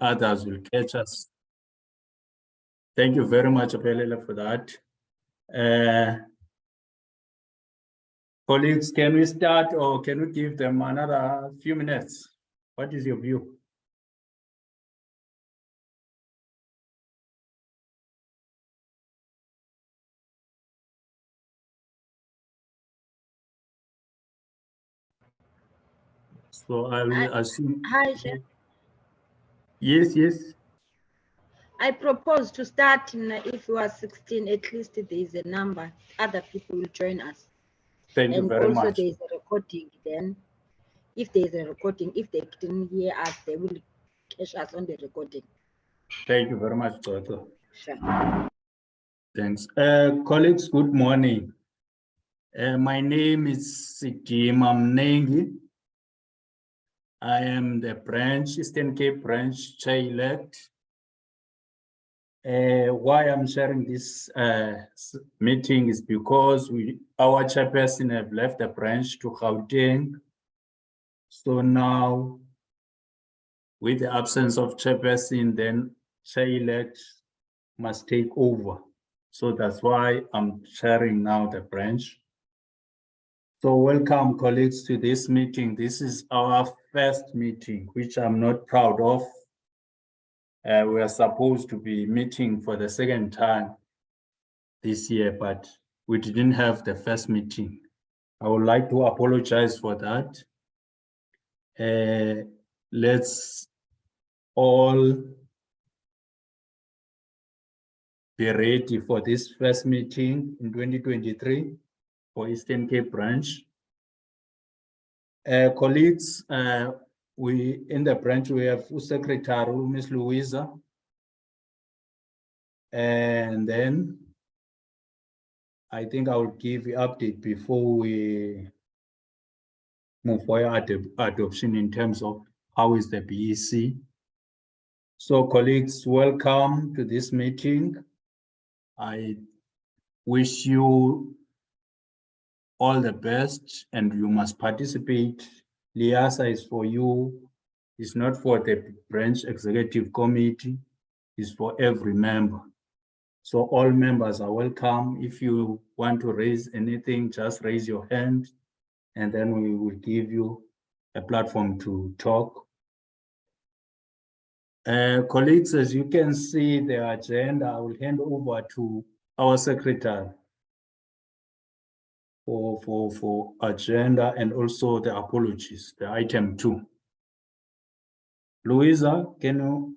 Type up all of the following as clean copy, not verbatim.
others will catch us. Thank you very much, Apelele, for that. Colleagues, can we start or can we give them another few minutes? What is your view? So I will assume. Hi, Chair. Yes, yes. I propose to start if we are 16, at least there is a number. Other people will join us. Thank you very also much. there is a recording then. If there is a recording, if they didn't hear us, they will catch us on the recording. Thank you very much, Doctor. Sure. Thanks. Colleagues, good morning. My name is Sigima Mnengi. I am the branch, Eastern Cape branch chair-elect. Why I'm sharing this meeting is because our chairperson have left the branch to Gauteng. So now, with the absence of chairperson, then chair-elect must take over. So that's why I'm chairing now the branch. So welcome, colleagues, to this meeting. This is our first meeting, which I'm not proud of. We are supposed to be meeting for the second time this year, but we didn't have the first meeting. I would like to apologize for that. Let's all be ready for this first meeting in 2023 for Eastern Cape branch. Colleagues, we in the branch, we have Secretary, Ms. Louisa. And then I think I will give you update before we move for adoption in terms of how is the BEC. So colleagues, welcome to this meeting. I wish you all the best and you must participate. LIASA is for you. It's not for the branch executive committee. It's for every member. So all members are welcome. If you want to raise anything, just raise your hand and then we will give you a platform to talk. Colleagues, as you can see the agenda, I will hand over to our secretary for agenda and also the apologies, the item 2. Louisa, can you?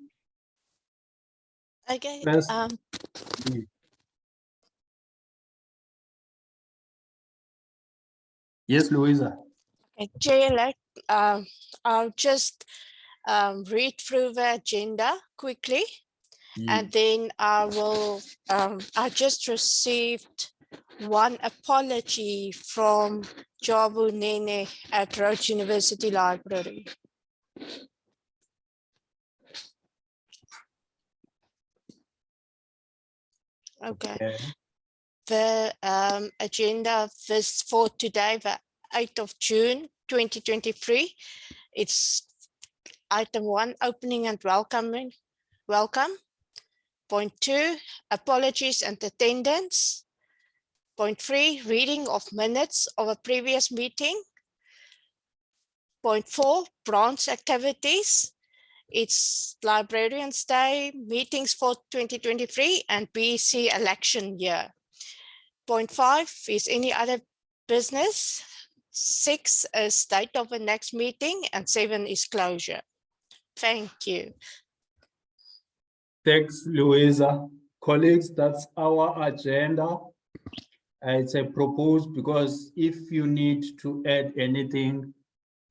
Okay. First, yes, Louisa. Okay, Chair-elect, I'll just read through the agenda quickly, and then I will. I just received one apology from Jabu Nene at Rhodes University Library. Okay. The agenda this for today, the 8th of June 2023. It's item 1, opening and welcoming. Welcome. Point 2, apologies and attendance. Point 3, reading of minutes of a previous meeting. Point 4, branch activities. It's Librarians Day, meetings for 2023 and BEC election year. Point 5 is any other business. 6 is date of the next meeting and 7 is closure. Thank you. Thanks, Louisa. Colleagues, that's our agenda. It's a proposed because if you need to add anything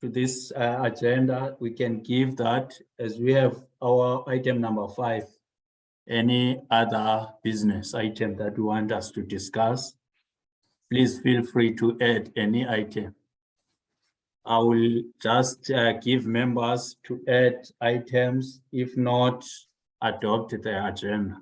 to this agenda, we can give that as we have our item number 5. Any other business item that you want us to discuss, please feel free to add any item. I will just give members to add items, if not, adopt the agenda.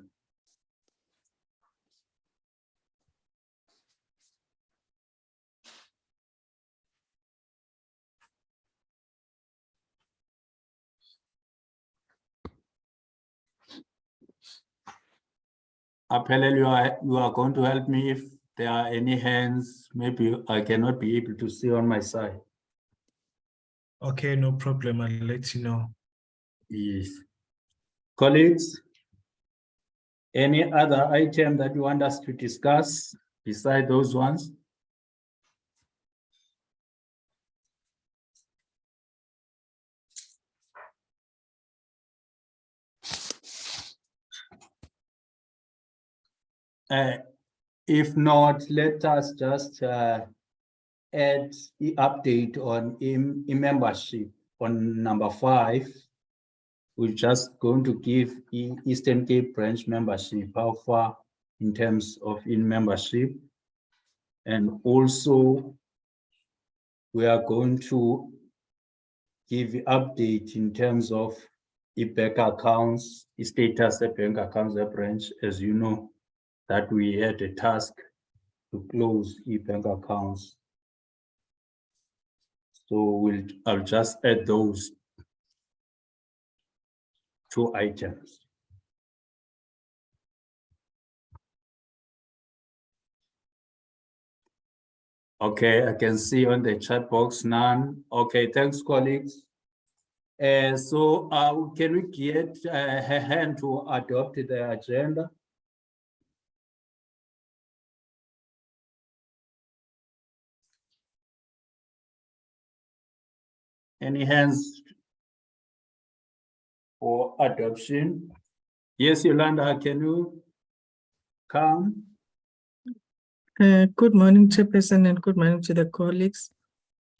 Apparently, you are going to help me if there are any hands. Maybe I cannot be able to see on my side. Okay, no problem. I'll let you know. Yes. Colleagues, any other item that you want us to discuss beside those ones? If not, let us just add the update on membership on number 5. We're just going to give Eastern Cape branch membership, how far in terms of membership. And also, we are going to give update in terms of bank accounts, status of bank accounts branch. As you know, that we had a task to close bank accounts. So I'll just add those 2 items. Okay, I can see on the chat box none. Okay, thanks, colleagues. So can we get a hand to adopt the agenda? Any hands for adoption? Yes, Yolanda, can you come? Good morning, Chairperson, and good morning to the colleagues.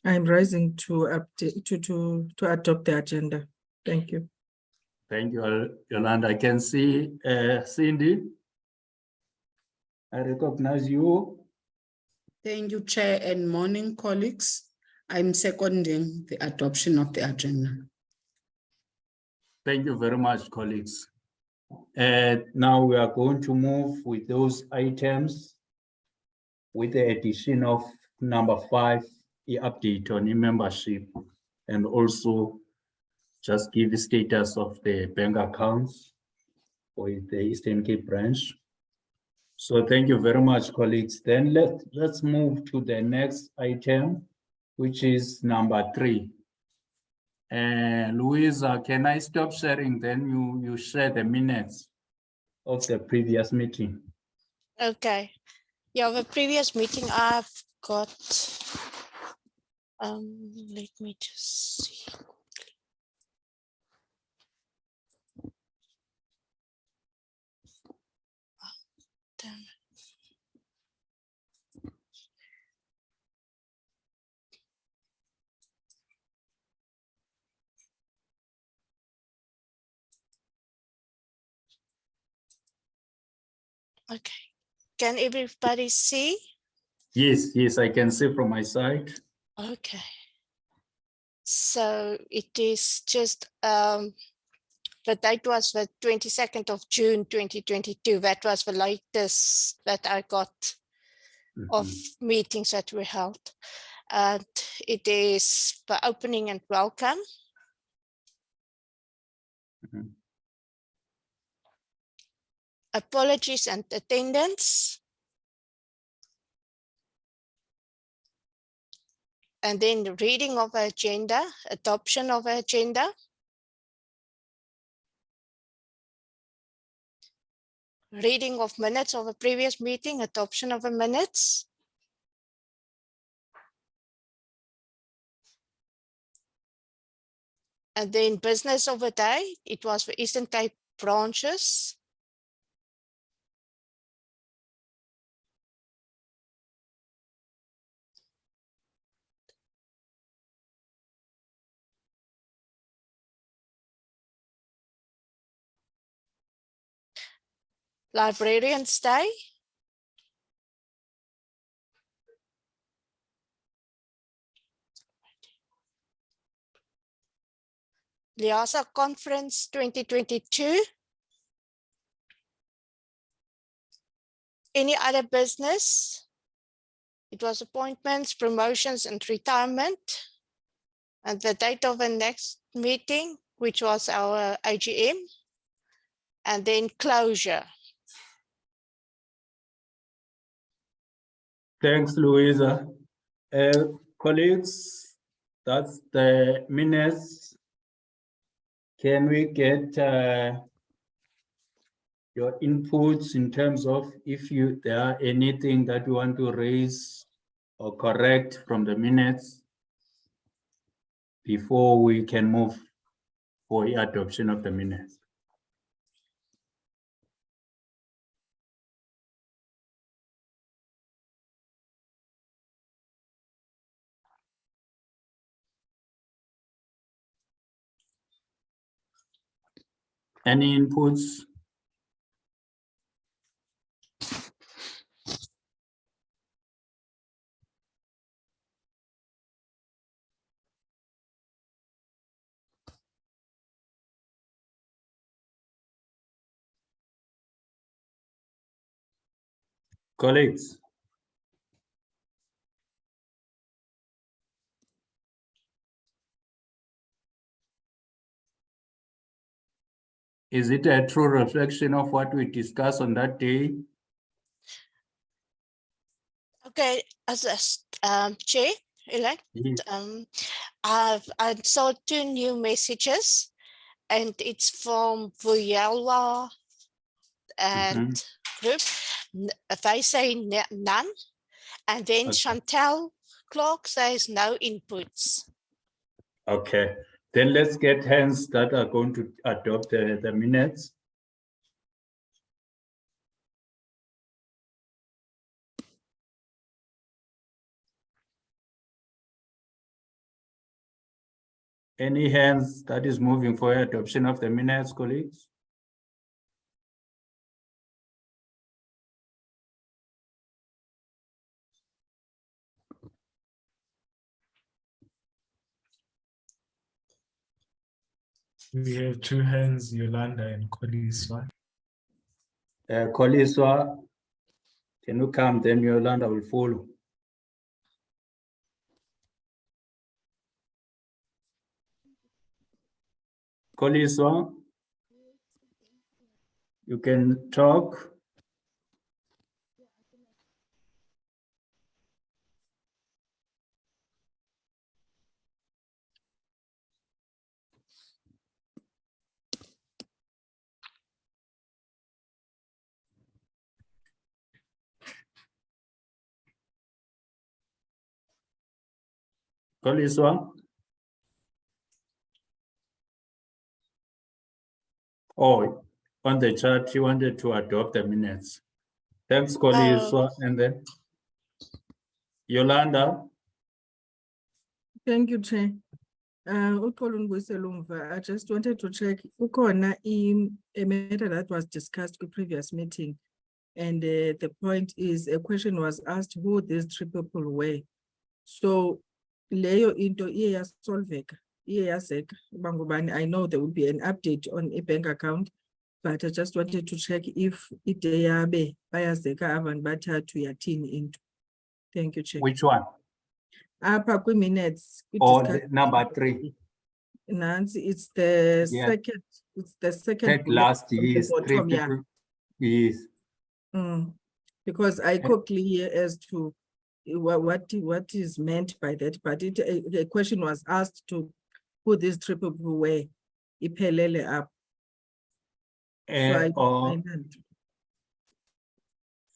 I'm rising to update to adopt the agenda. Thank you. Thank you, Yolanda. I can see Cindy. I recognize you. Thank you, Chair, and morning, colleagues. I'm seconding the adoption of the agenda. Thank you very much, colleagues. Now we are going to move with those items with the addition of number 5, the update on the membership, and also just give the status of the bank accounts for the Eastern Cape branch. So thank you very much, colleagues. Then let's move to the next item, which is number 3. Louisa, can I stop sharing? Then you share the minutes of the previous meeting. Okay. Yeah, the previous meeting I've got, let me just see. Damn it. Okay. Can everybody see? Yes, I can see from my side. Okay. So it is just the date was the 22nd of June 2022. That was the latest that I got of meetings that we held. And it is the opening and welcome. Apologies and attendance. And then the reading of the agenda, adoption of the agenda. Reading of minutes of a previous meeting, adoption of the minutes. And then business of the day, it was for Eastern Cape branches. Librarians Day. LIASA Conference 2022. Any other business? It was appointments, promotions, and retirement. And the date of the next meeting, which was our AGM. And then closure. Thanks, Louisa. Colleagues, that's the minutes. Can we get your inputs in terms of if there are anything that you want to raise or correct from the minutes before we can move for adoption of the minutes? Any inputs? Colleagues? Is it a true reflection of what we discussed on that day? Okay, as a chair elect, Yes. I saw 2 new messages, and it's from Vuyelwa and group. They say none, and then Okay. Chantel Clark says no inputs. Okay, then let's get hands that are going to adopt the minutes. Any hands that is moving for adoption of the minutes, colleagues? We have 2 hands, Yolanda and Koliswa. Koliswa, can you come? Then Yolanda will follow. Koliswa, you can talk. Koliswa? Oh, on the chat, she wanted to adopt the minutes. Thanks, Koliswa. And then Yolanda? Thank you, Chair. Uxolo Ngibuyisela umva. I just wanted to check. Ukhona a matter that was discussed in the previous meeting. And the point is, a question was asked who these 3 people were. So, leyo into iye yasolveka, iye yazeka. Bangubani, I know there will be an update on a bank account, but I just wanted to check if ide yabe bayazeka abantu bathathu yathini into. Thank you, Chair. Which one? Apha minutes. Or number 3? Nancy, it's the Yeah. second. It's the second. Third bullet last from the is 3 bottom, yeah. people. Yes. Because I could clear as to what is meant by that, but the question was asked to who these 3 people were. Iphelele up. So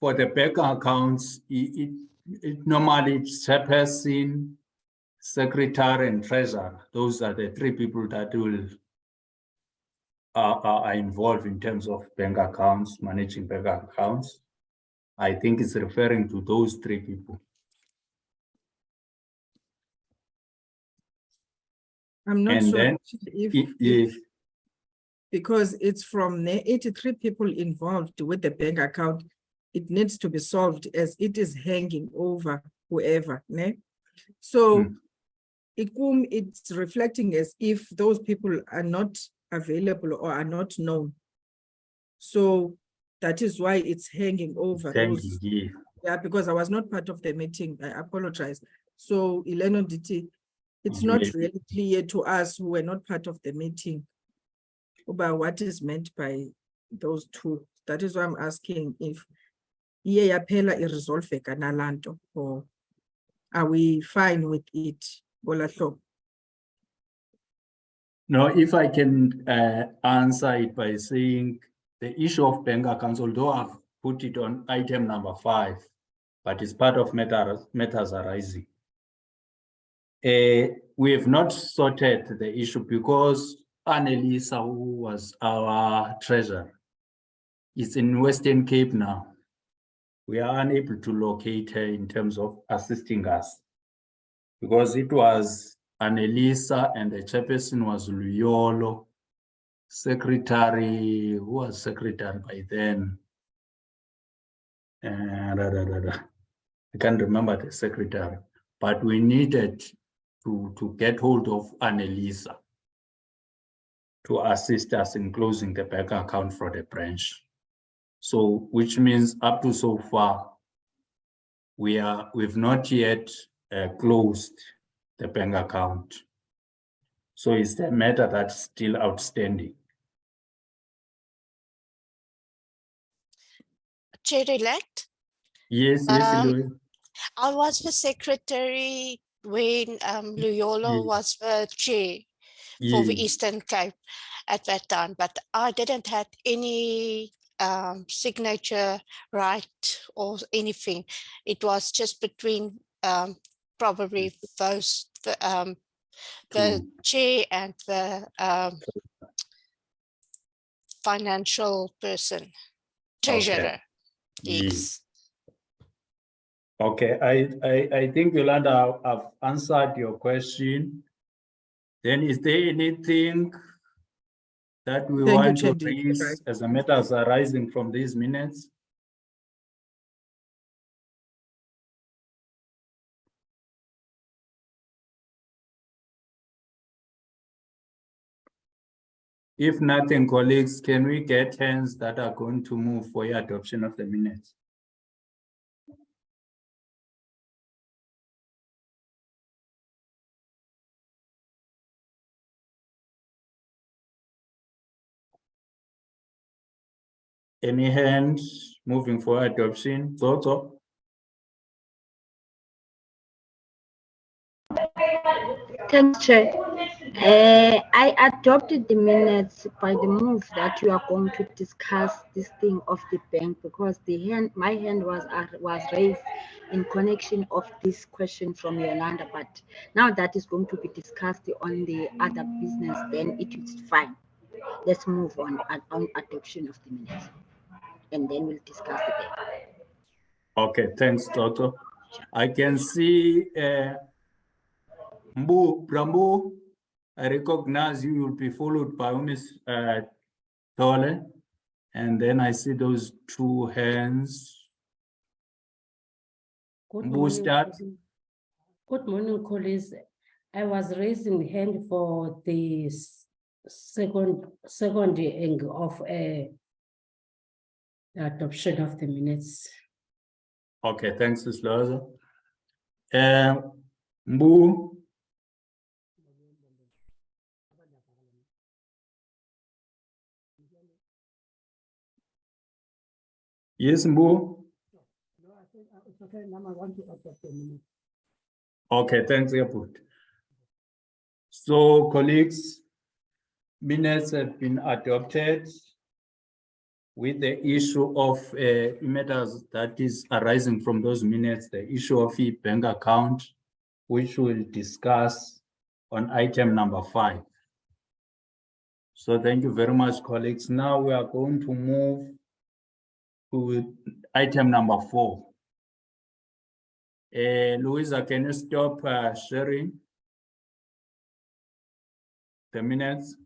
For the bank accounts, it normally it's chairperson, secretary, and treasurer. Those are the 3 people that will are involved in terms of bank accounts, managing bank accounts. I think it's referring to those 3 people. I'm not And sure then if because it's from the 83 people involved with the bank account, it needs to be solved as it is hanging over whoever. Ne? So it's reflecting as if those people are not available or are not known. So that is why it's hanging over those. Yeah, because I was not part of the meeting. I apologize. So Ileno DT, it's not really clear to us who were not part of the meeting about what is meant by those 2. That is why I'm asking if iye yaphela iresolveka nalaa nto, or are we fine with it? Ngolaa hlobo? No, if I can answer it by saying the issue of bank accounts, although I've put it on item number 5, but it's part of matters arising. We have not sorted the issue because Annelisa, who was our treasurer, is in Western Cape now. We are unable to locate her in terms of assisting us because it was Annelisa and the chairperson was Luyolo. Secretary, who was secretary by then? I can't remember the secretary, but we needed to get hold of Annelisa to assist us in closing the bank account for the branch. So, which means up to so far, we've not yet closed the bank account. So it's the matter that's still outstanding. Chair-elect, Yes, Louis. I was the secretary when Luyolo Yes. was the chair for the Yes. Eastern Cape at that time, but I didn't have any signature right or anything. It was just between probably those the True. chair and the financial person, treasurer. Yes. Okay, I think Yolanda, I've answered your question. Then is there anything that we Thank you, want to Chair Dick. raise as a matters arising from these minutes? If nothing, colleagues, can we get hands that are going to move for your adoption of the minutes? Any hands moving for adoption? Toto? Thanks, Chair. I adopted the minutes by the move that you are going to discuss this thing of the bank because my hand was raised in connection of this question from Yolanda, but now that is going to be discussed on the other business, then it is fine. Let's move on adoption of the minutes, and then we'll discuss the bank. Okay, thanks, Toto. I can see Brambo, I recognize you will be followed by Ms. Tole. And then I see those two hands. Good Mbu, morning. start. Good morning, colleagues. I was raising hand for the second angle of the adoption of the minutes. Okay, thanks, Ms. Loza. Mbu. Yes, Mbu. Okay, thanks, Yaput. So, colleagues, minutes have been adopted with the issue of matters that is arising from those minutes, the issue of the bank account, which we'll discuss on item number 5. So thank you very much, colleagues. Now we are going to move to item number 4. Louisa, can you stop sharing the minutes?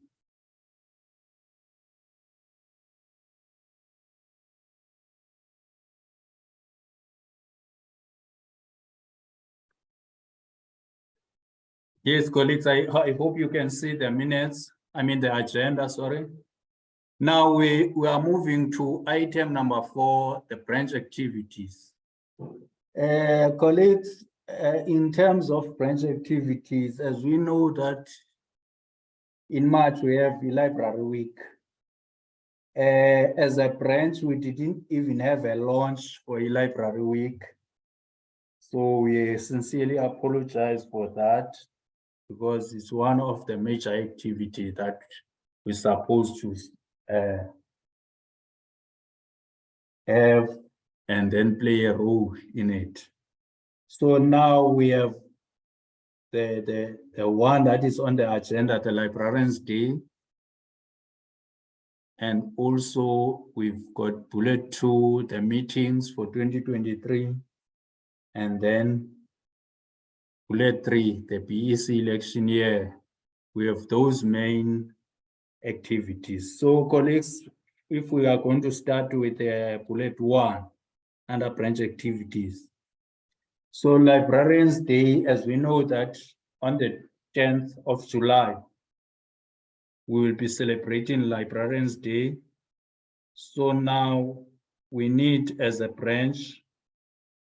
Yes, colleagues, I hope you can see the minutes. I mean the agenda, sorry. Now we are moving to item number 4, the branch activities. Colleagues, in terms of branch activities, as we know that in March we have the library week. As a branch, we didn't even have a launch for a library week. So we sincerely apologize for that, because it's one of the major activities that we're supposed to have and then play a role in it. So now we have the one that is on the agenda, the Librarians Day. And also we've got bullet 2, the meetings for 2023. And then bullet 3, the BEC election year. We have those main activities. So colleagues, if we are going to start with bullet 1 under branch activities. So Librarians Day, as we know that on the 10th of July, we will be celebrating Librarians Day. So now we need, as a branch,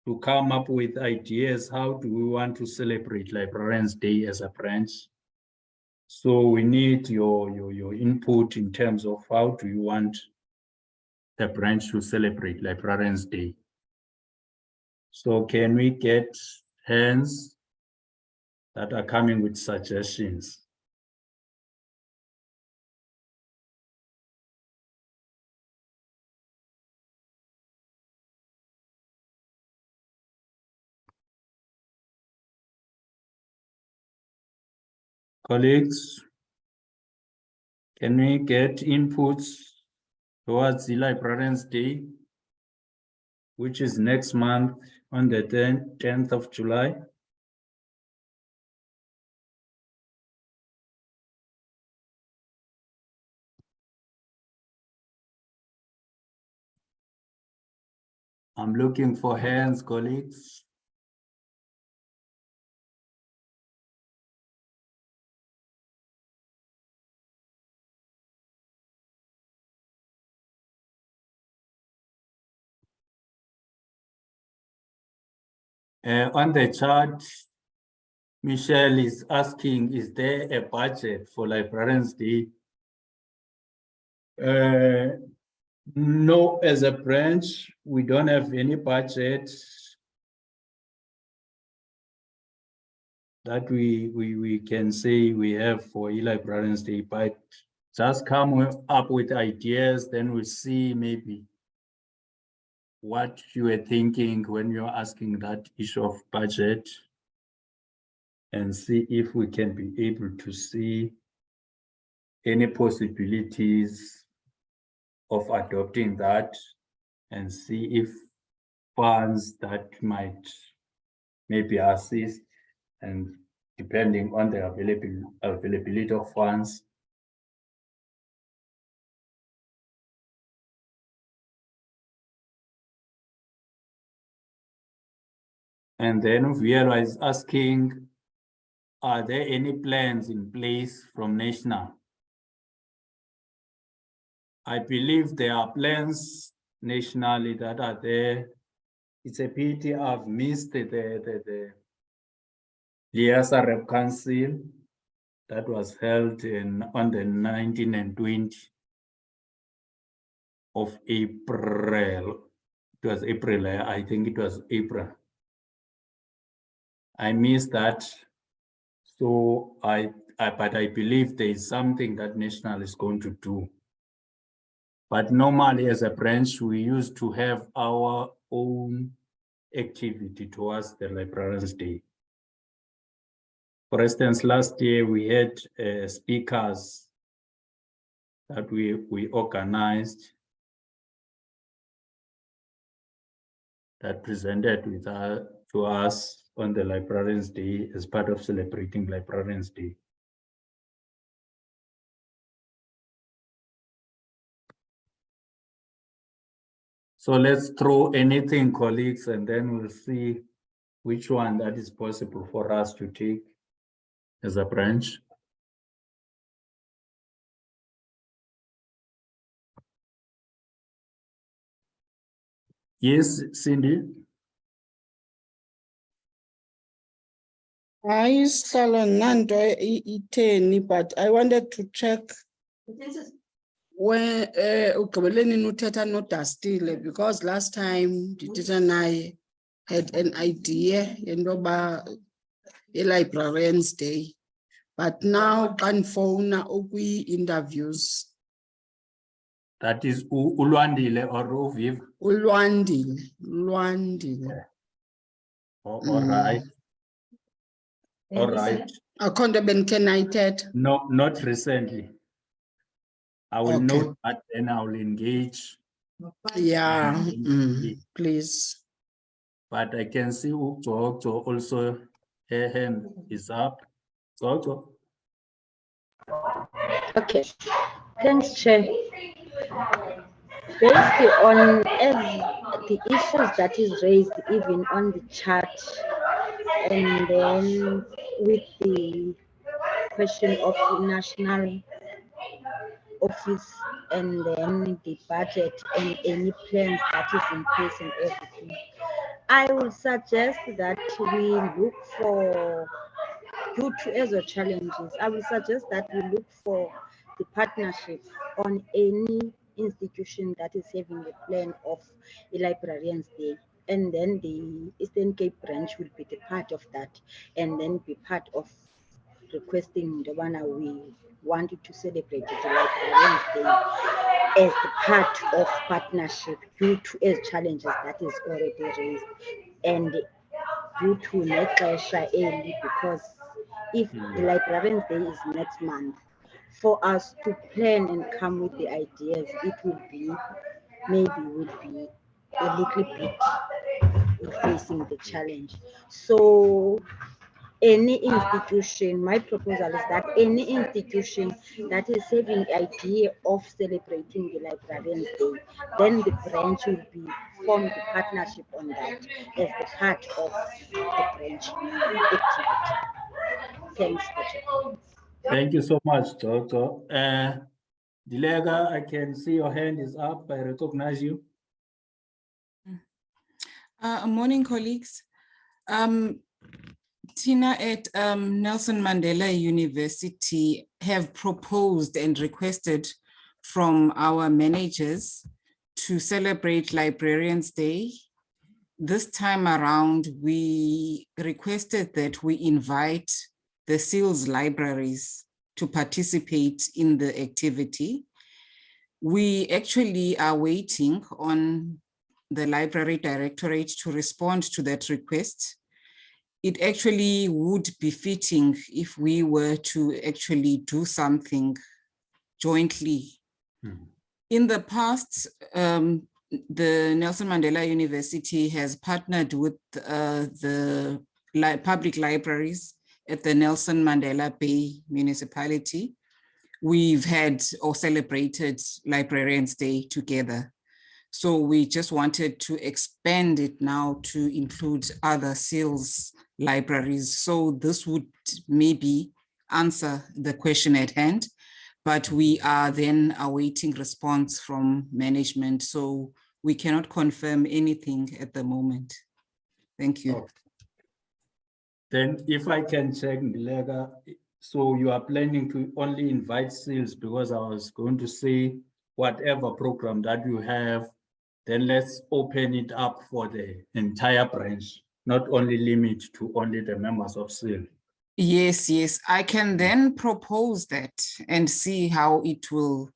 to come up with ideas. How do we want to celebrate Librarians Day as a branch? So we need your input in terms of how do you want the branch to celebrate Librarians Day. So can we get hands that are coming with suggestions? Colleagues, can we get inputs towards the Librarians Day, which is next month on the 10th of July? I'm looking for hands, colleagues. On the chart, Michelle is asking, is there a budget for Librarians Day? No, as a branch, we don't have any budget that we can say we have for Librarians Day, but just come up with ideas, then we'll see maybe what you were thinking when you're asking that issue of budget, and see if we can be able to see any possibilities of adopting that, and see if funds that might maybe assist, and depending on the availability of funds. And then Viera is asking, are there any plans in place from national? I believe there are plans nationally that are there. It's a pity I've missed the LIASA Rep Council that was held on the 19 and 20 of April. It was April, I think it was April. I missed that. So but I believe there is something that national is going to do. But normally as a branch, we used to have our own activity towards the Librarians Day. For instance, last year we had speakers that we organized that presented to us on the Librarians Day as part of celebrating Librarians Day. So let's throw anything, colleagues, and then we'll see which one that is possible for us to take as a branch. Yes, Cindy? Hayi sihlalo nanto itheni, but I wanted to check When ugqibeleni uthetha noDustile, because last time Tita and I had an idea yendoba librarians day, but now can phone interviews. That is Ulwandile or Uviv. Ulwandile. All right. All right. Akhonto benikhenayithetha. No, not recently. I will Okay. note that and I will engage. Yeah, Mm. please. But I can see Ugogo also, her hand is up. Gogo. Okay, thanks, Chair. Based on the issues that is raised even on the chart, and then with the question of the national office, and then the budget and any plans that is in place and everything, I would suggest that we look for, due to other challenges, I will suggest that we look for the partnership on any institution that is having a plan of a librarian's day. And then the Eastern Cape branch will be the part of that, and then be part of requesting the one we wanted to celebrate the librarian's day as the part of partnership due to as challenges that is already raised. And due to nexesha early, because if the librarian's day is next month, for us to plan and come with the ideas, it will be a little bit facing the challenge. So any institution, my proposal is that any institution that is having idea of celebrating the librarian's day, then the branch will be form the partnership on that as the part of the branch activity. Thanks, Patrick. Thank you so much, Gogo. Dilega, I can see your hand is up. I recognize you. Morning, colleagues. Tina at Nelson Mandela University have proposed and requested from our managers to celebrate Librarians Day. This time around, we requested that we invite the SEALS libraries to participate in the activity. We actually are waiting on the Library Directorate to respond to that request. It actually would be fitting if we were to actually do something jointly. In the past, the Nelson Mandela University has partnered with the public libraries at the Nelson Mandela Bay municipality. We've had or celebrated Librarians Day together. So we just wanted to expand it now to include other SEALS libraries. So this would maybe answer the question at hand, but we are then awaiting response from management. So we cannot confirm anything at the moment. Thank you. Okay. Then if I can check, Dilega, so you are planning to only invite SEALs, because I was going to say whatever program that you have, then let's open it up for the entire branch, not only limit to only the members of SEAL. Yes, yes, I can then propose that and see how it will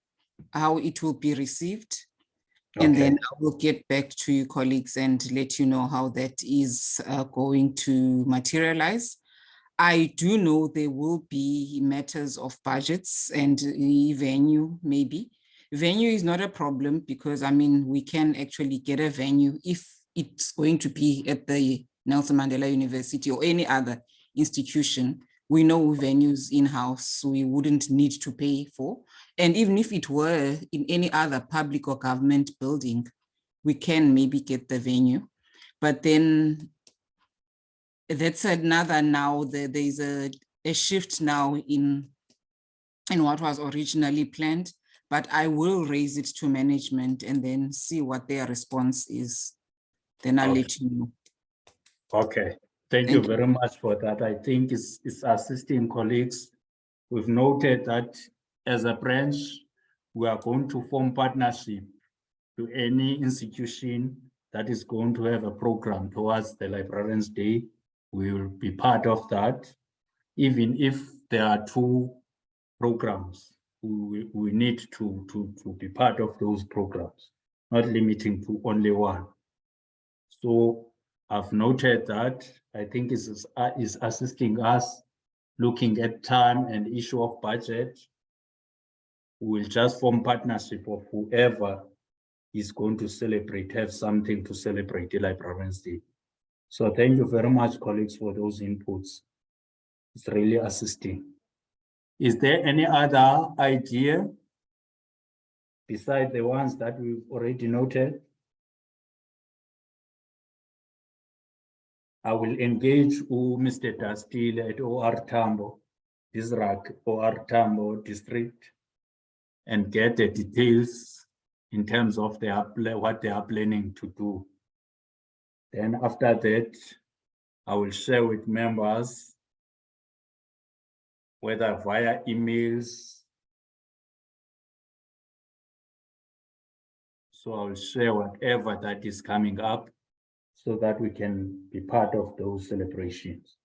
be received. And then I will get back to you, colleagues, and let you know how that is going to materialize. I do know there will be matters of budgets and venue, maybe. Venue is not a problem because, I mean, we can actually get a venue if it's going to be at the Nelson Mandela University or any other institution. We know venues in-house, so we wouldn't need to pay for. And even if it were in any other public or government building, we can maybe get the venue. But then that's another now, there's a shift now in what was originally planned, but I will raise it to management and then see what their response is. Then I'll let you know. Okay, thank you very much for that. I think it's assisting colleagues. We've noted that as a branch, we are going to form partnership to any institution that is going to have a program towards the Librarians Day. We will be part of that. Even if there are 2 programs, we need to be part of those programs, not limiting to only one. So I've noted that. I think is assisting us looking at time and issue of budget. We'll just form partnership of whoever is going to celebrate, have something to celebrate the Librarians Day. So thank you very much, colleagues, for those inputs. It's really assisting. Is there any other idea besides the ones that we've already noted? I will engage Mr. Dastil at OR Tambo, Disrak OR Tambo district, and get the details in terms of what they are planning to do. Then after that, I will share with members, whether via emails. So I will share whatever that is coming up so that we can be part of those celebrations.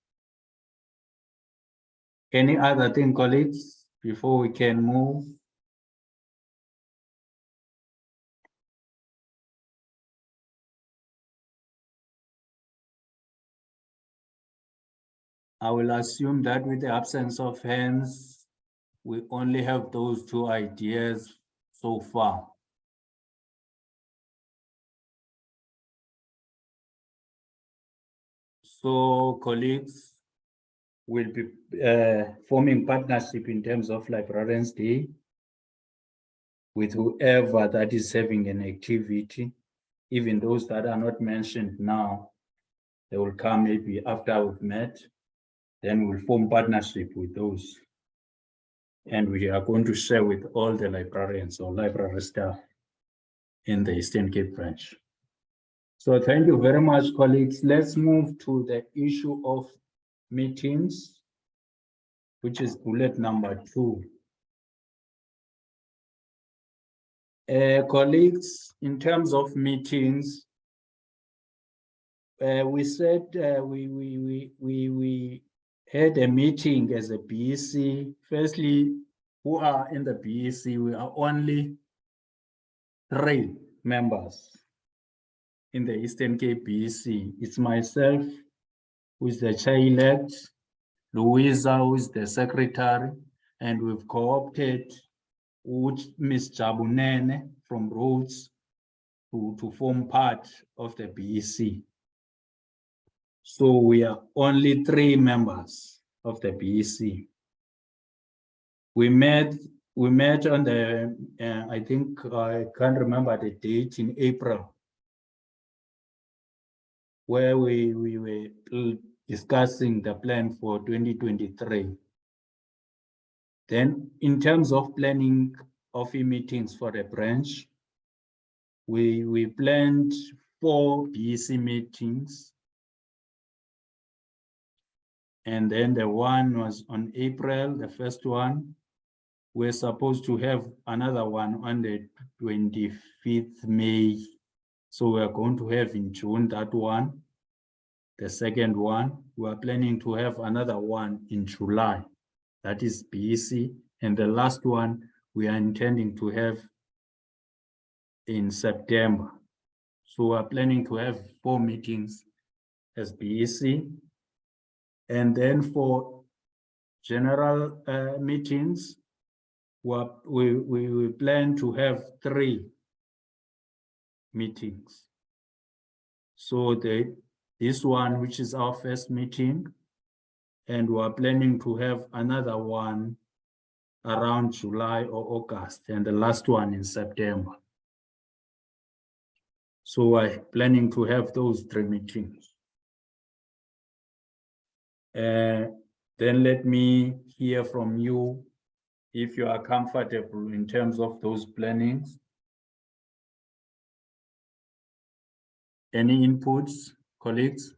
Any other thing, colleagues, before we can move? I will assume that with the absence of hands, we only have those 2 ideas so far. So colleagues will be forming partnership in terms of Librarians Day with whoever that is having an activity. Even those that are not mentioned now, they will come maybe after we've met. Then we'll form partnership with those. And we are going to share with all the librarians or library staff in the Eastern Cape branch. So thank you very much, colleagues. Let's move to the issue of meetings, which is bullet number 2. Colleagues, in terms of meetings, we said we had a meeting as a BEC. Firstly, who are in the BEC? We are only 3 members in the Eastern Cape BEC. It's myself, who is the chair-elect, Louisa, who is the secretary, and we've co-opted Ms. Jabunene from Rhodes to form part of the BEC. So we are only 3 members of the BEC. We met on the, I think I can't remember the date, in April, where we were discussing the plan for 2023. Then in terms of planning of meetings for the branch, we planned 4 BEC meetings. And then the one was on April, the first one. We're supposed to have another one on the 25th May. So we're going to have in June that one, the second one. We're planning to have another one in July, that is BEC. And the last one we are intending to have in September. So we're planning to have 4 meetings as BEC. And then for general meetings, we plan to have 3 meetings. So this one, which is our first meeting, and we're planning to have another one around July or August, and the last one in September. So we're planning to have those 3 meetings. Then let me hear from you if you are comfortable in terms of those plannings. Any inputs, colleagues?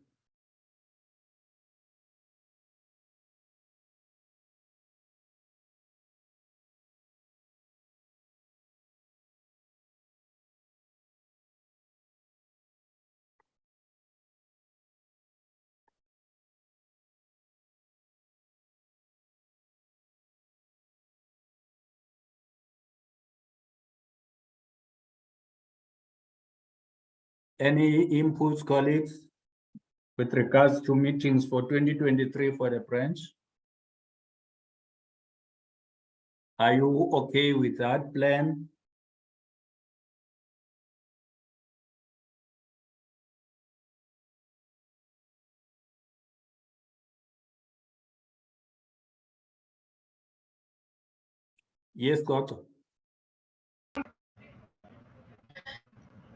Any inputs, colleagues, with regards to meetings for 2023 for the branch? Are you okay with that plan? Yes, Doctor.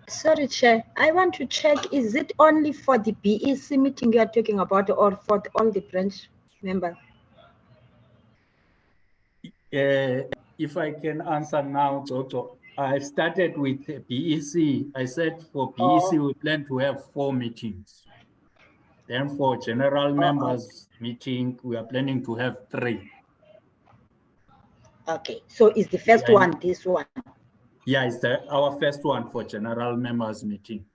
Sorry, Chair. I want to check, is it only for the BEC meeting you are talking about or for all the branch members? If I can answer now, Doctor, I started with BEC. I said for BEC, we plan to have 4 meetings. Then for general members meeting, we are planning to have 3. Okay, so is the first Yeah. one this one? Yeah, it's our first one for general members meeting.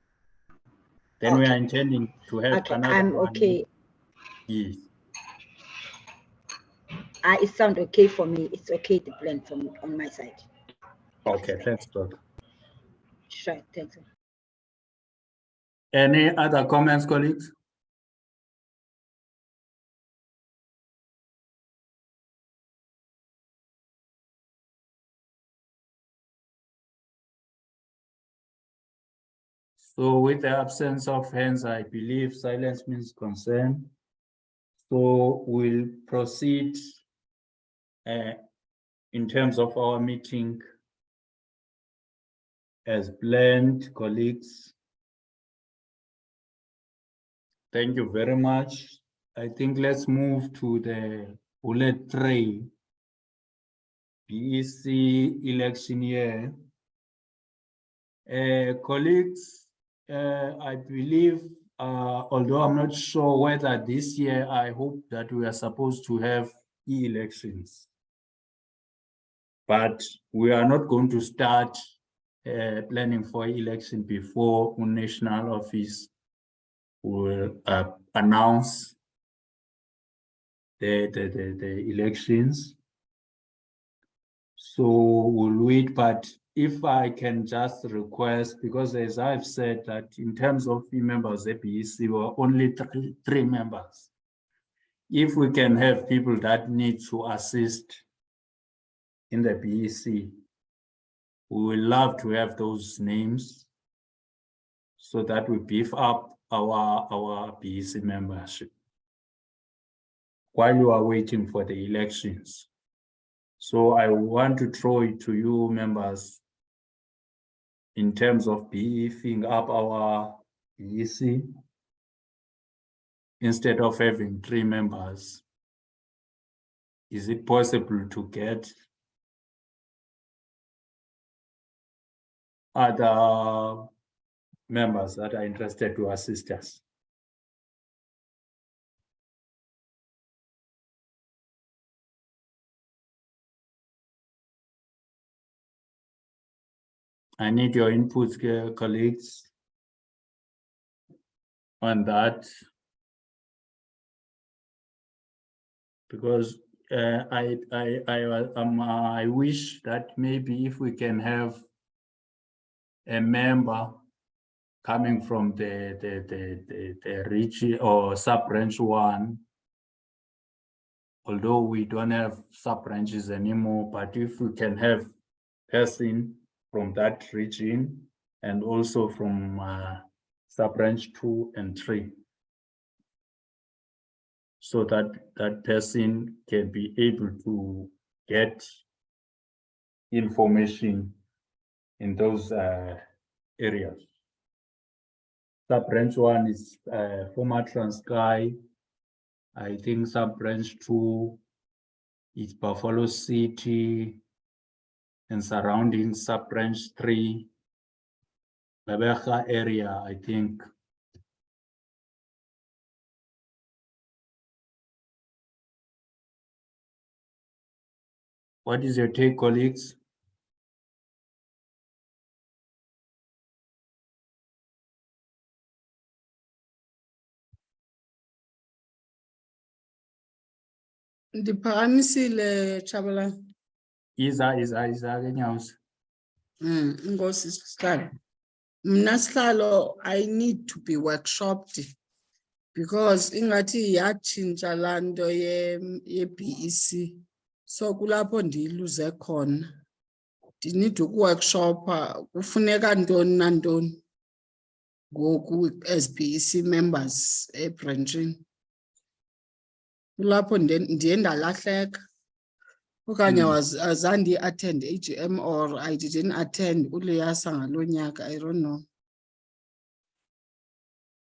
Then we Okay. are intending to have Okay, another I'm one. okay. Yes. It sounds okay for me. It's okay, the plan for me on my side. Okay, thanks, Doctor. Sure, thanks. Any other comments, colleagues? So with the absence of hands, I believe silence means consent. So we'll proceed in terms of our meeting as planned, colleagues. Thank you very much. I think let's move to the bullet 3, BEC election year. Colleagues, I believe, although I'm not sure whether this year, I hope that we are supposed to have e-elections. But we are not going to start planning for election before national office will announce the elections. So we'll wait, but if I can just request, because as I've said that in terms of the members of BEC, were only three members. If we can have people that need to assist in the BEC, we would love to have those names so that we beef up our BEC membership while you are waiting for the elections. So I want to throw it to you members in terms of beefing up our BEC. Instead of having 3 members, is it possible to get other members that are interested to assist us? I need your inputs, colleagues, on that, because I wish that maybe if we can have a member coming from the region or sub-branch 1, although we don't have sub-branches anymore, but if we can have person from that region and also from sub-branch 2 and 3, so that that person can be able to get information in those areas. Sub-branch 1 is former Transkei. I think sub-branch 2 is Buffalo City and surrounding. Sub-branch 3, Bebeja area, I think. What is your take, colleagues? Ndiphakamisile Chabala. Isa ke Nyawo. Inkosi sihlalo. Mna sihlalo, I need to be workshopped because ingathi yatshintsha laa nto ye-BEC. So kulapho ndiyiluze khona. Ndinida ukuworkshopha, kufuneka ntoni nantoni ngoku as BEC members ebranchini. Kulapho ndiye ndalahleka. Okanye azange attend AGM or I didn't attend uLIASA ngalo nyaka, I don't know.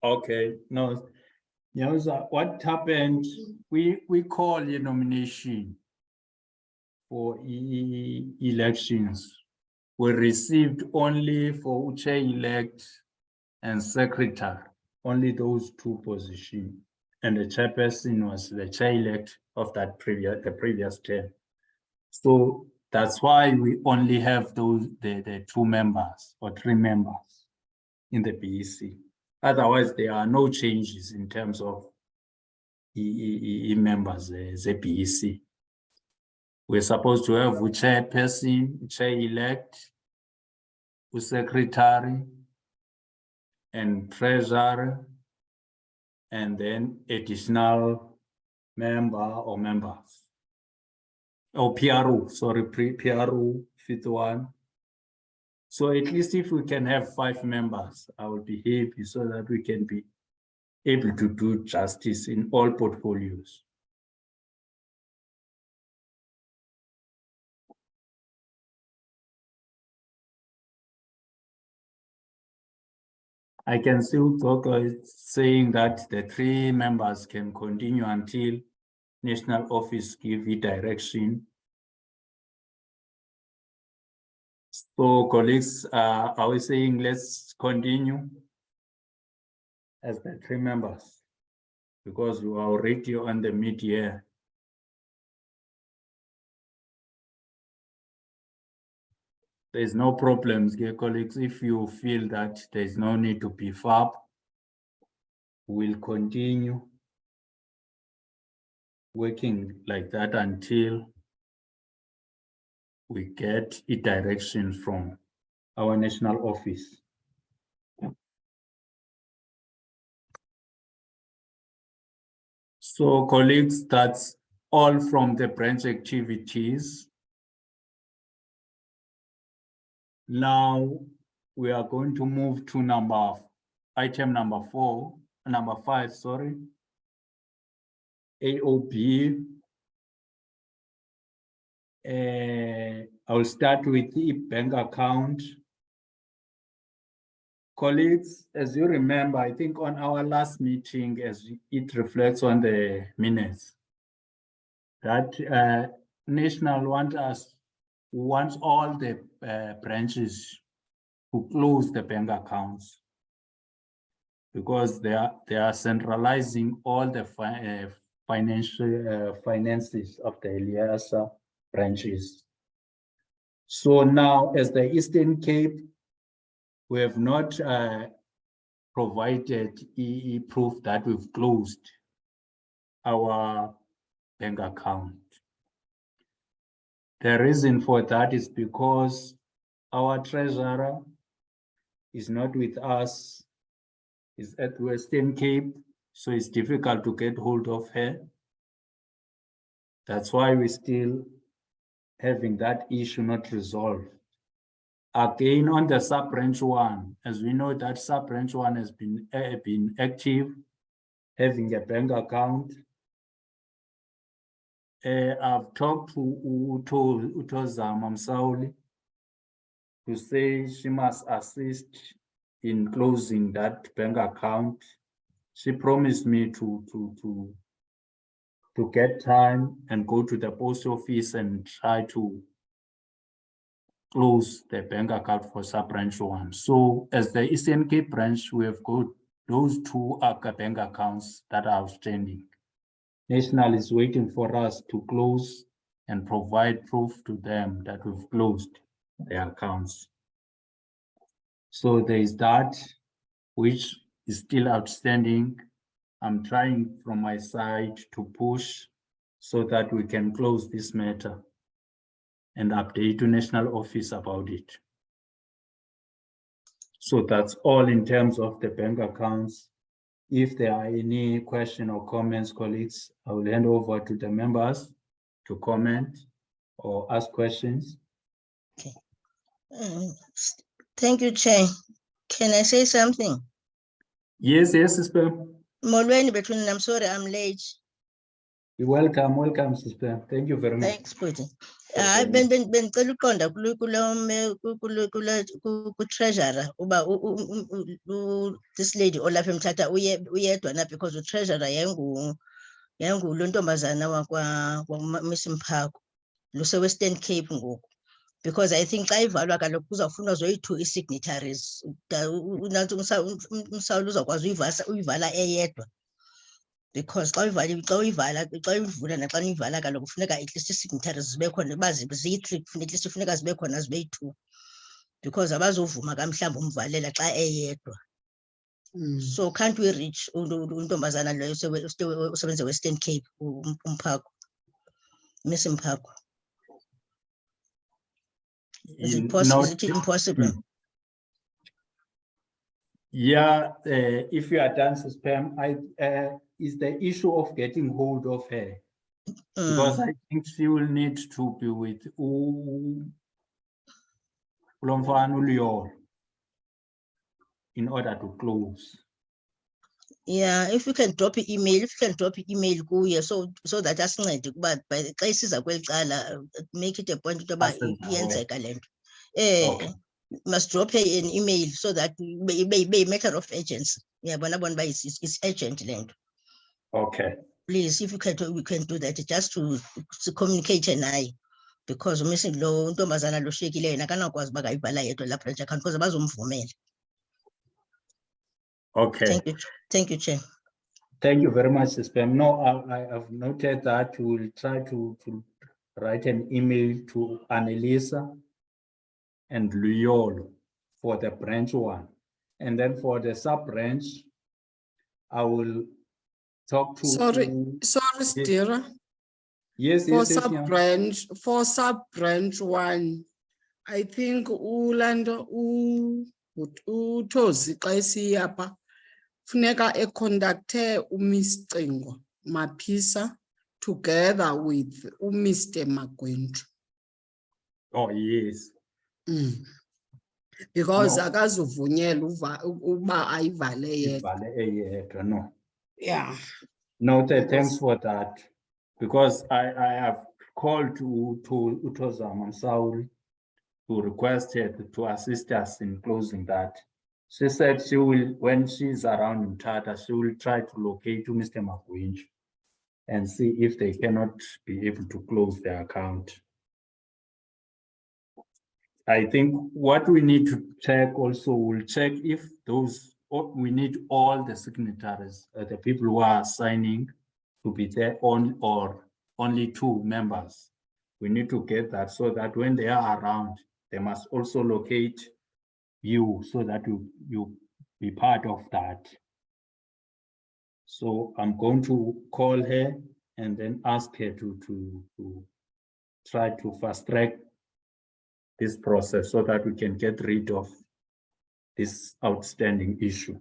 Okay, no. Nyauza, what happened? We call a nomination for elections. We received only for chair-elect and secretary, only those two positions. And the chairperson was the chair-elect of that previous term. So that's why we only have the 2 members or 3 members in the BEC. Otherwise, there are no changes in terms of members, the BEC. We're supposed to have a chairperson, chair-elect, a secretary, and treasurer, and then additional member or members. Oh, PRO, sorry, PRO, 5th one. So at least if we can have 5 members, I would be happy so that we can be able to do justice in all portfolios. I can still talk saying that the 3 members can continue until national office give you direction. So colleagues, are we saying let's continue as the 3 members? Because we are already on the mid-year. There's no problems, dear colleagues. If you feel that there's no need to beef up, we'll continue working like that until we get a direction from our national office. So colleagues, that's all from the branch activities. Now we are going to move to item number 5, sorry. AOB. I'll start with the bank account. Colleagues, as you remember, I think on our last meeting, as it reflects on the minutes, that National wants all the branches to close the bank accounts because they are centralizing all the finances of the LIASA branches. So now, as the Eastern Cape, we have not provided proof that we've closed our bank account. The reason for that is because our treasurer is not with us, is at Western Cape, so it's difficult to get hold of her. That's why we're still having that issue not resolved. Again, on the sub-branch 1, as we know that sub-branch 1 has been active, having a bank account. I've talked to Utozama Msauli to say she must assist in closing that bank account. She promised me to get time and go to the post office and try to close the bank account for sub-branch 1. So as the Eastern Cape branch, we have got those 2 bank accounts that are outstanding. National is waiting for us to close and provide proof to them that we've closed their accounts. So there is that which is still outstanding. I'm trying from my side to push so that we can close this matter and update to national office about it. So that's all in terms of the bank accounts. If there are any question or comments, colleagues, I will hand over to the members to comment or ask questions. Thank you, Chair. Can I say something? Yes, Sister. Molweni between, I'm sorry, I'm late. You're welcome, Sister. Thank you very much. Thanks, Budi. Okay. Bengicela uqonda ku-treasurer uba this lady olapha eMthatha uyedwa na, because u-treasurer yangulo ntombazana wakwa-Miss Mphako luse-Western Cape ngoku. Because I think xa ivalwa kaloku kuzawufunwa zoyi-2 ii-signatories. Unantsho umsawuli uzawukwazi uyivala eyedwa. Because xa uyivula naxa uyivala kaloku kufuneka at least ii-signatories zibe khona, uba ziyi-3 at least kufuneka zibe khona zibe-2. Because abazovuma kamhlawumbi umvalela xa eyedwa. So can't we reach untombazana loyo usebenza Western Cape, uMphako, Miss Mphako? Is it possible? Is it impossible? Yeah, if you are done, Sister, is the issue of getting hold of her. Because I think she will need to be with Ulomfana in order to close. Yeah, if you can drop an email, kuye, so that asincede kuba by the xa isiza kweli cala, make it a point ukuba iyenzeka le nto. Must drop her an email so that it be a matter of urgency. Yeah, bona it's urgent le nto. Okay. Please, if you can do that, just to communicate naye, because missing lo ntombazana lo shekileyo nakanakwazi uba kayivala yedwa la branch account because abazomvumela. Okay. Thank you, Chair. Thank you very much, Sister. No, I have noted that we will try to write an email to LIASA and Luyolo for the branch one. And then for the sub branch, I will talk to. Sorry, Stira. Yes, For sub branch 1, I think Ulanda uThozi xa esiyapha funeka econducte uMiss Cingo Mapisa together with Mr. Magwentu. Oh, yes. Because akazuvunyelwa uba ayivale yedwa. No. Yeah. Noted, thanks for that. Because I have called to Utozama Saul to request her to assist us in closing that. She said she will, when she's around in Tata, she will try to locate Mr. Magwentu and see if they cannot be able to close the account. I think what we need to check also, we'll check if we need all the signatories, the people who are signing to be there on, or only 2 members. We need to get that so that when they are around, they must also locate you so that you be part of that. So I'm going to call her and then ask her to try to fast track this process so that we can get rid of this outstanding issue.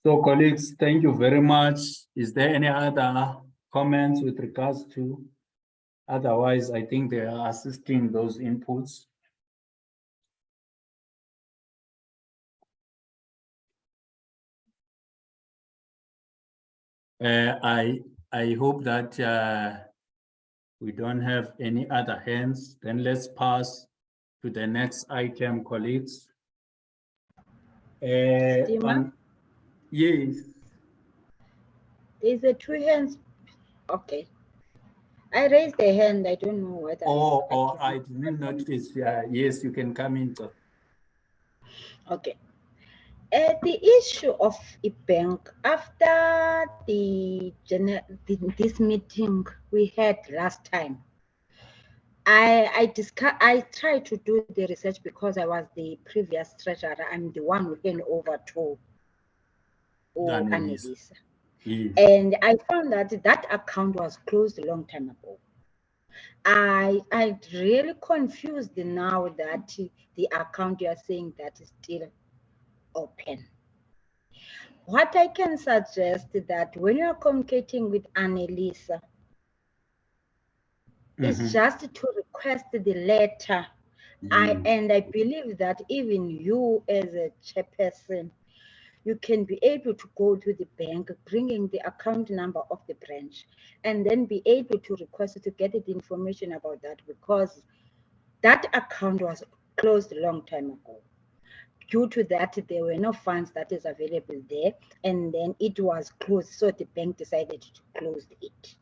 So colleagues, thank you very much. Is there any other comments with regards to? Otherwise, I think they are assisting those inputs. I hope that we don't have any other hands. Then let's pass to the next item, colleagues. Yes. There's a 2 hands. Okay. I raised a hand. I don't know whether. I didn't notice. Yes, you can come in. Okay. The issue of a bank, after this meeting we had last time, I tried to do the research because I was the previous treasurer. I'm the one who handed over to Annalisa. Yes. And I found that account was closed a long time ago. I'm really confused now that the account you are saying that is still open. What I can suggest that when you are communicating with Annalisa, it's just to request the letter. And I believe that even you as a chairperson, you can be able to go to the bank, bringing the account number of the branch, and then be able to request to get the information about that, because that account was closed a long time ago. Due to that, there were no funds that is available there, and then it was closed, so the bank decided to close it.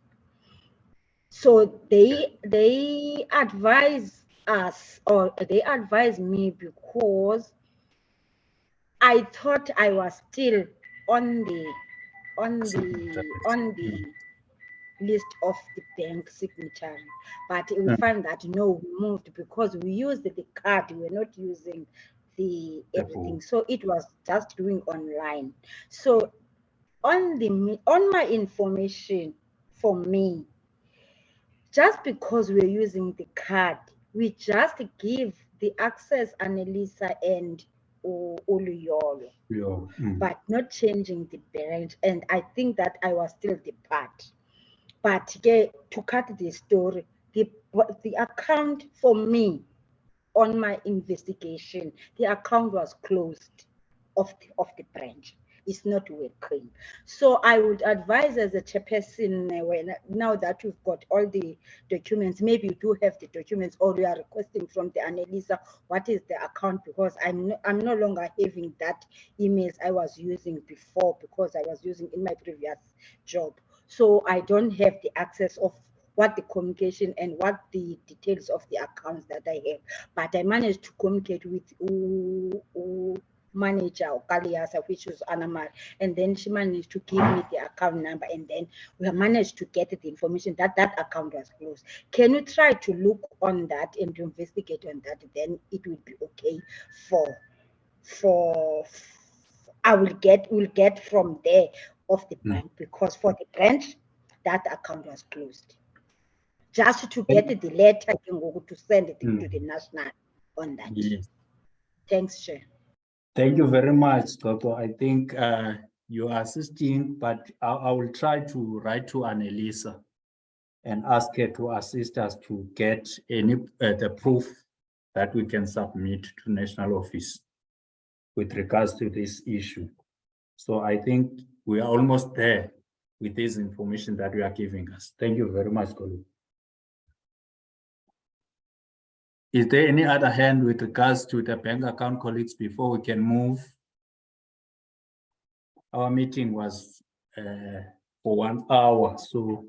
So they advise us, or they advise me, because I thought I was still on the list of the bank signatory, but we find that no, we moved because we used the card, we were not using the everything, so it was just doing online. So on my information, for me, just because we're using the card, we just give the access Annalisa and Uluyolo, but not changing the branch. And I think that I was still the part. But to cut the story, the account for me, on my investigation, the account was closed of the branch. It's not working. So I would advise as a chairperson, now that we've got all the documents, maybe you do have the documents, or you are requesting from the Annalisa, what is the account? Because I'm no longer having that emails I was using before, because I was using in my previous job. So I don't have the access of what the communication and what the details of the accounts that I have. But I managed to communicate with manager of LIASA, which was Anamar, and then she managed to give me the account number, and then we managed to get the information that that account was closed. Can you try to look on that and to investigate on that? Then it will be okay for I will get from there of the bank, because for the branch that account was closed. Just to get the letter to send it to the national on that. Yes. Thanks, Chair. Thank you very much, Doctor. I think you are assisting, but I will try to write to Annalisa and ask her to assist us to get any the proof that we can submit to national office with regards to this issue. So I think we are almost there with this information that we are giving us. Thank you very much, colleague. Is there any other hand with regards to the bank account, colleagues, before we can move? Our meeting was for 1 hour, so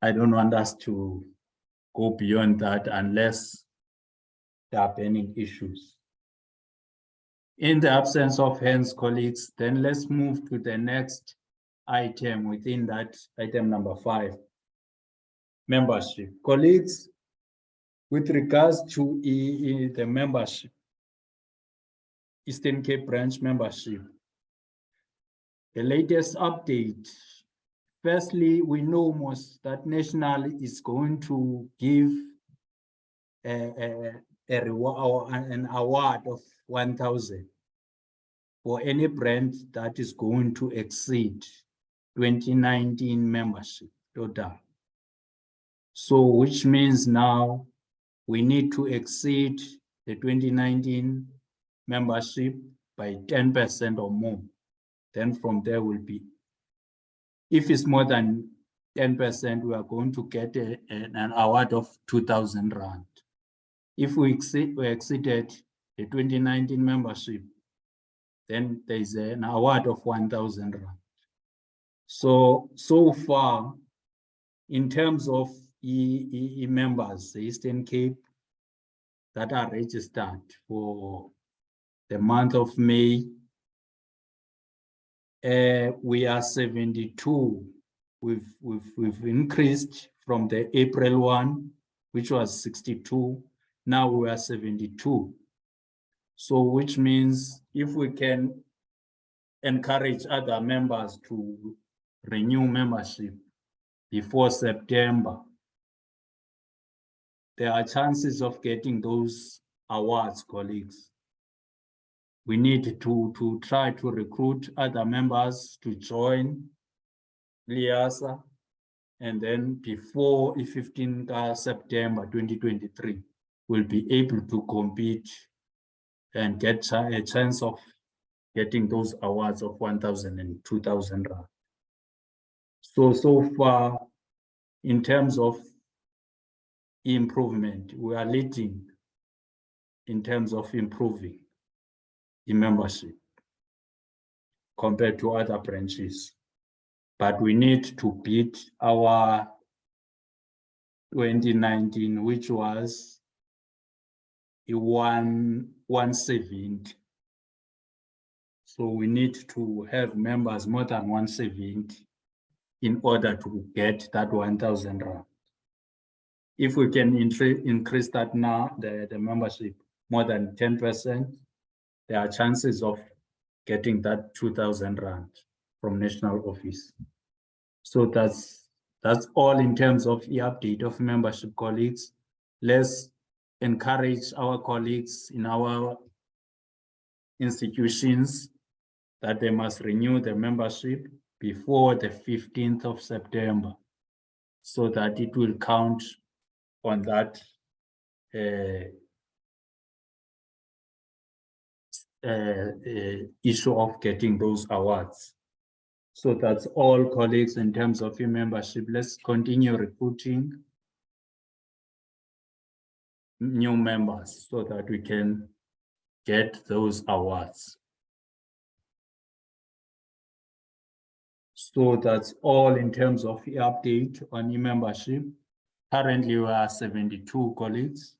I don't want us to go beyond that unless there are burning issues. In the absence of hands, colleagues, then let's move to the next item within that, item number 5, membership. Colleagues, with regards to the membership, Eastern Cape branch membership, the latest update. Firstly, we know most that National is going to give a reward or an award of 1,000 for any brand that is going to exceed 2019 membership total. So which means now we need to exceed the 2019 membership by 10% or more. Then from there will be, if it's more than 10%, we are going to get an award of 2,000 rand. If we exceeded the 2019 membership, then there is an award of 1,000 rand. So far, in terms of members, the Eastern Cape that are registered for the month of May, we are 72. We've increased from the April one, which was 62. Now we are 72. So which means if we can encourage other members to renew membership, before September, there are chances of getting those awards, colleagues. We need to try to recruit other members to join LIASA, and then before the 15th September 2023, we'll be able to compete and get a chance of getting those awards of 1,000 and 2,000 rand. So far, in terms of improvement, we are leading in terms of improving the membership compared to other branches. But we need to beat our 2019, which was a 170. So we need to have members more than 170 in order to get that 1,000 rand. If we can increase that now, the membership more than 10%, there are chances of getting that 2,000 rand from national office. So that's all in terms of the update of membership, colleagues. Let's encourage our colleagues in our institutions that they must renew the membership before the 15th of September, so that it will count on that issue of getting those awards. So that's all, colleagues, in terms of your membership. Let's continue recruiting new members so that we can get those awards. So that's all in terms of the update on e-membership. Currently, we are 72 colleagues.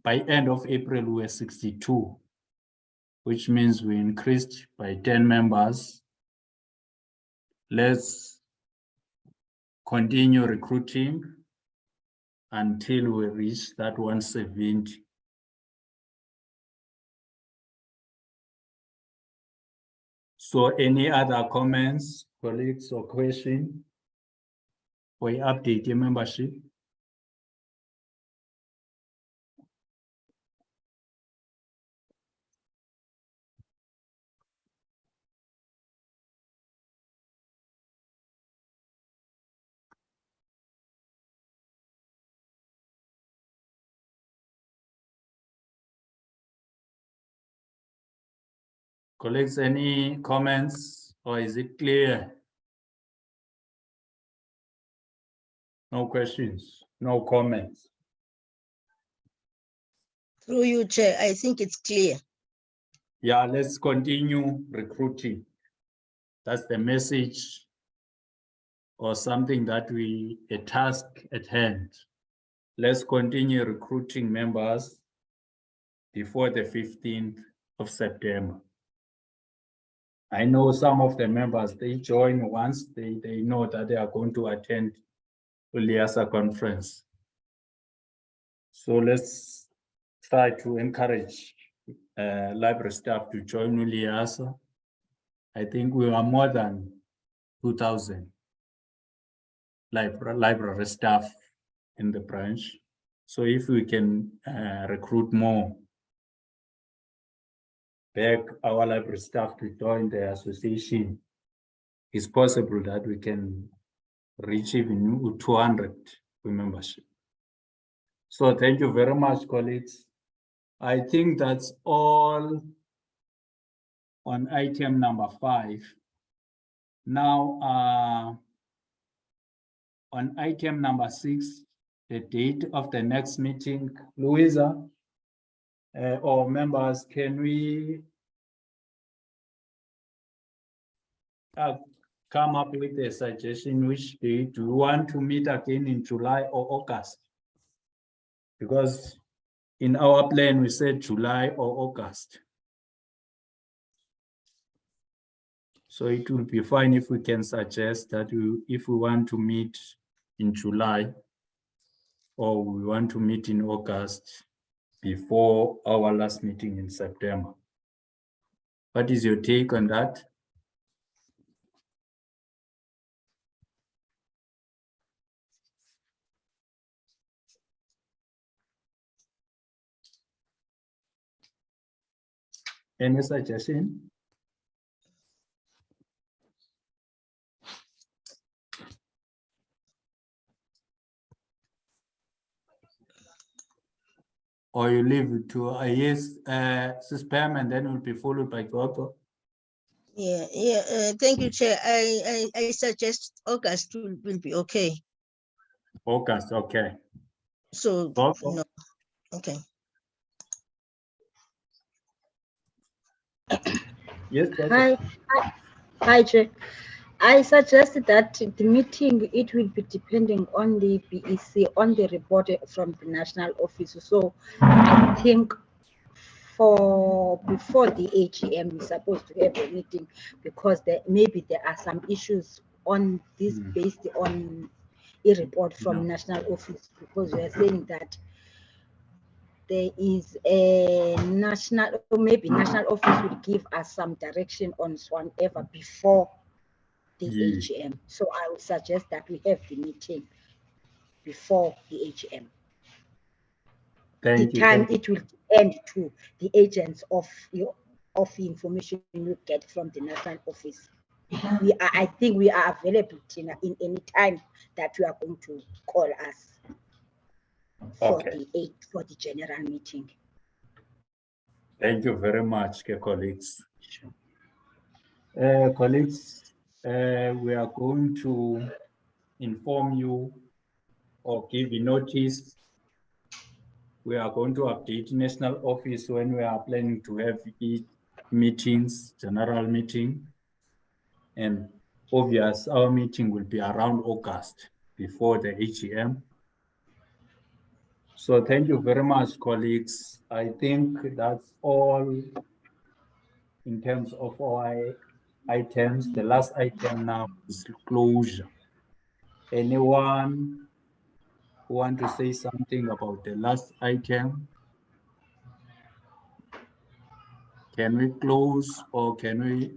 By end of April, we were 62, which means we increased by 10 members. Let's continue recruiting until we reach that 170. So any other comments, colleagues, or questions? We update your membership. Colleagues, any comments, or is it clear? No questions, no comments. Through you, Chair, I think it's clear. Yeah, let's continue recruiting. That's the message, or something that a task at hand. Let's continue recruiting members before the 15th of September. I know some of the members, they join once they know that they are going to attend the LIASA conference. So let's try to encourage library staff to join LIASA. I think we are more than 2,000 library staff in the branch. So if we can recruit more, beg our library staff to join the association, it's possible that we can reach even 200 membership. So thank you very much, colleagues. I think that's all on item number 5. Now, on item number 6, the date of the next meeting, Louisa, or members, can we come up with a suggestion which date? Do you want to meet again in July or August? Because in our plan, we said July or August. So it will be fine if we can suggest that if we want to meet in July, or we want to meet in August before our last meeting in September. What is your take on that? Any suggestion? Or you leave it to yes, Spam, and then will be followed by Gogo. Yeah. Thank you, Chair. I suggest August will be okay. August, okay. So, Gogo. no, okay. Yes, Gogo. Hi, Chair. I suggested that the meeting, it will be depending on the BEC, on the report from the national office. So I think before the AGM, we're supposed to have a meeting because maybe there are some issues on this based on a report from national office, because we are saying that there is a national, or maybe national office will give us some direction on whatever before the AGM. So I would suggest that we have the meeting before the AGM. Thank you. Time it will end to the agents of information you get from the national office. I think we are available in any time that you are going to call us for the general meeting. Thank you very much, colleagues. Colleagues, we are going to inform you or give you notice. We are going to update national office when we are planning to have meetings, general meeting. And obvious, our meeting will be around August before the AGM. So thank you very much, colleagues. I think that's all in terms of our items. The last item now is closure. Anyone who want to say something about the last item? Can we close or can we?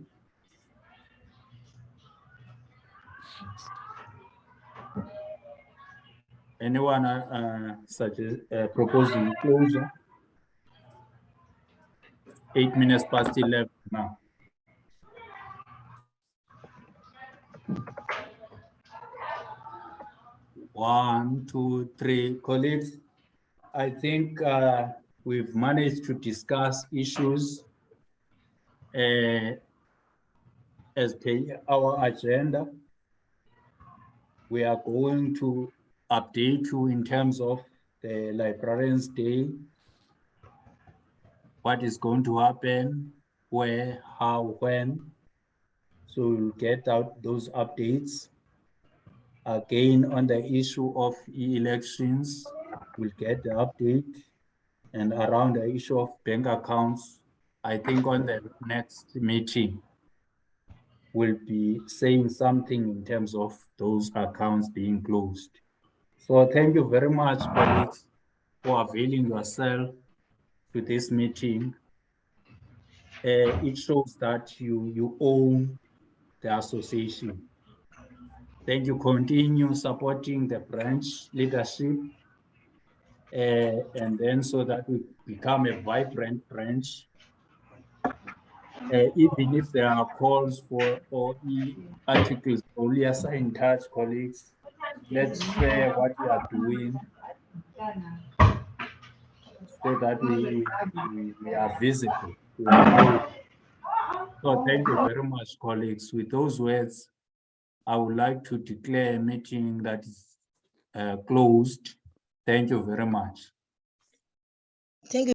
Anyone proposing closure? 8 minutes past 11 now. One, two, three, colleagues. I think we've managed to discuss issues as per our agenda. We are going to update you in terms of the Librarians' Day, what is going to happen, where, how, when. So we'll get out those updates. Again, on the issue of elections, we'll get the update. And around the issue of bank accounts, I think on the next meeting, we'll be saying something in terms of those accounts being closed. So thank you very much, colleagues, for availing yourself to this meeting. It shows that you own the association. Thank you. Continue supporting the branch leadership, and then so that we become a vibrant branch. Even if there are calls for OE articles, only assign touch, colleagues. Let's share what we are doing so that we are visible. We are known. So thank you very much, colleagues. With those words, I would like to declare a meeting that is closed. Thank you very much. Thank you.